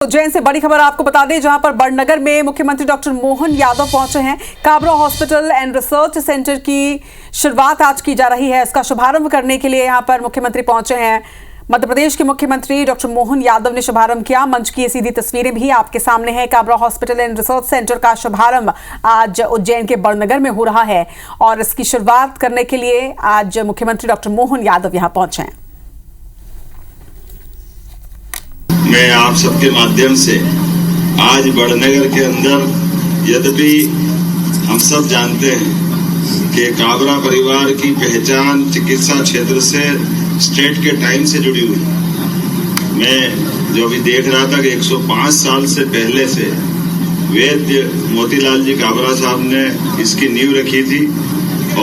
उज्जैन से बड़ी खबर आपको बता दें, जहां पर बड़नगर में मुख्यमंत्री डॉक्टर मोहन यादव पहुंचे हैं। Kabra hospital and research centre की शुरुआत आज की जा रही है। इसका शुभारंभ करने के लिए यहां पर मुख्यमंत्री पहुंचे हैं। मध्य प्रदेश के मुख्यमंत्री डॉक्टर मोहन यादव ने शुभारंभ किया। मंच की ये सीधी तस्वीरें भी आपके सामने हैं। Kabra hospital and research centre का शुभारंभ आज उज्जैन के बड़नगर में हो रहा है और इसकी शुरुआत करने के लिए आज मुख्यमंत्री डॉक्टर मोहन यादव यहां पहुंचे हैं। मैं आप सबके माध्यम से आज बड़नगर के अंदर, यद्यपि हम सब जानते हैं कि काबरा परिवार की पहचान चिकित्सा क्षेत्र से स्टेट के टाइम से जुड़ी हुई, मैं जो अभी देख रहा था कि 105 साल से पहले से वैद्य मोतीलाल जी काबरा साहब ने इसकी नींव रखी थी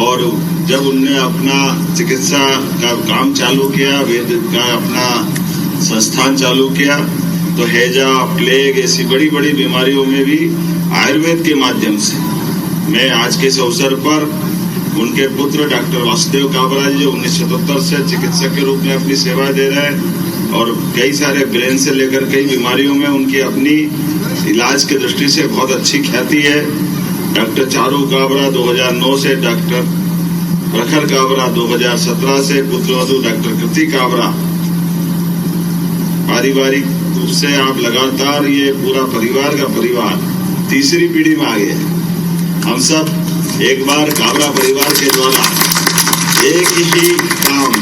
और जब उनने अपना चिकित्सा का काम चालू किया, वैद्य का अपना संस्थान चालू किया, तो हैजा, प्लेग ऐसी बड़ी बड़ी बीमारियों में भी आयुर्वेद के माध्यम से मैं आज के इस अवसर पर उनके पुत्र डॉक्टर वासुदेव काबरा जी जो 1977 से चिकित्सक के रूप में अपनी सेवा दे रहे हैं और कई सारे ब्रेन से लेकर कई बीमारियों में उनकी अपनी इलाज की दृष्टि से बहुत अच्छी ख्याति है। डॉक्टर चारू काबरा 2009 से, डॉक्टर प्रखर काबरा 2017 से, पुत्रवधू डॉक्टर कृति काबरा। पारिवारिक रूप से आप लगातार ये पूरा परिवार का परिवार तीसरी पीढ़ी में आ गए हैं। हम सब एक बार काबरा परिवार के द्वारा एक ही काम,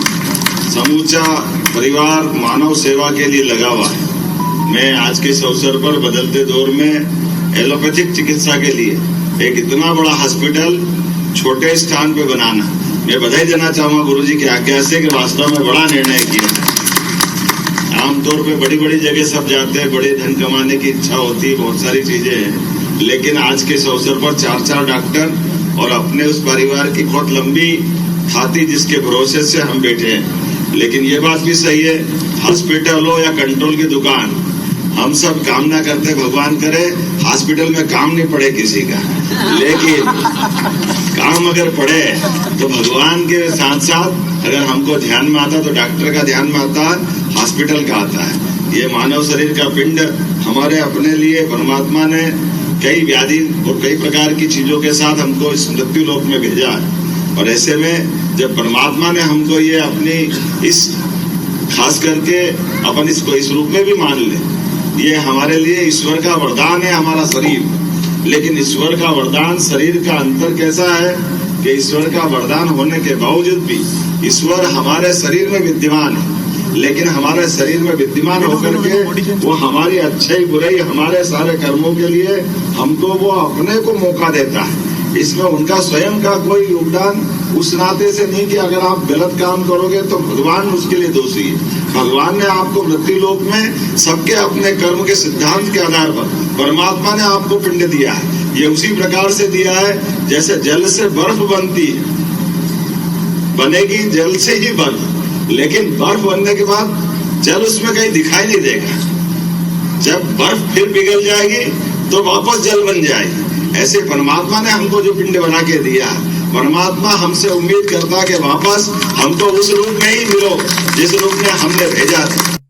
समूचा परिवार मानव सेवा के लिए लगा हुआ है। मैं आज के इस अवसर पर बदलते दौर में एलोपैथिक चिकित्सा के लिए एक इतना बड़ा हॉस्पिटल छोटे स्थान पे बनाना, मैं बधाई देना चाहूंगा गुरुजी की आज्ञा से कि वास्तव में बड़ा निर्णय किया है। आमतौर पे बड़ी बड़ी जगह सब जाते हैं, बड़े धन कमाने की इच्छा होती है, बहुत सारी चीजें हैं, लेकिन आज के इस अवसर पर 4 डॉक्टर और अपने उस परिवार की बहुत लंबी खाती जिसके भरोसे से हम बैठे हैं। लेकिन ये बात भी सही है, हॉस्पिटल हो या कंट्रोल की दुकान, हम सब कामना करते भगवान करे हॉस्पिटल में काम नहीं पड़े किसी का, लेकिन काम अगर पड़े तो भगवान के साथ साथ अगर हमको ध्यान में आता तो डॉक्टर का ध्यान में आता, हॉस्पिटल का आता है। ये मानव शरीर का पिंड हमारे अपने लिए परमात्मा ने कई व्याधि और कई प्रकार की चीजों के साथ हमको इस मृत्यु लोक में भेजा है और ऐसे में जब परमात्मा ने हमको ये अपनी इस खास करके अपन इसको इस रूप में भी मान ले, ये हमारे लिए ईश्वर का वरदान है हमारा शरीर। लेकिन ईश्वर का वरदान शरीर का अंतर कैसा है कि ईश्वर का वरदान होने के बावजूद भी ईश्वर हमारे शरीर में विद्यमान है, लेकिन हमारे शरीर में विद्यमान होकर के वो हमारी अच्छाई बुराई हमारे सारे कर्मों के लिए हमको वो अपने को मौका देता है। इसमें उनका स्वयं का कोई योगदान उस नाते से नहीं कि अगर आप गलत काम करोगे तो भगवान उसके लिए दोषी है। भगवान ने आपको मृत्यु लोक में सबके अपने कर्म के सिद्धांत के आधार पर परमात्मा ने आपको पिंड दिया है। ये उसी प्रकार से दिया है जैसे जल से बर्फ बनती है, बनेगी जल से ही बर्फ, लेकिन बर्फ बनने के बाद जल उसमें कहीं दिखाई नहीं देगा। जब बर्फ फिर पिघल जाएगी तो वापस जल बन जाएगी। ऐसे परमात्मा ने हमको जो पिंड बना के दिया, परमात्मा हमसे उम्मीद करता कि वापस हमको उस रूप में ही मिलो जिस रूप में हमने भेजा था।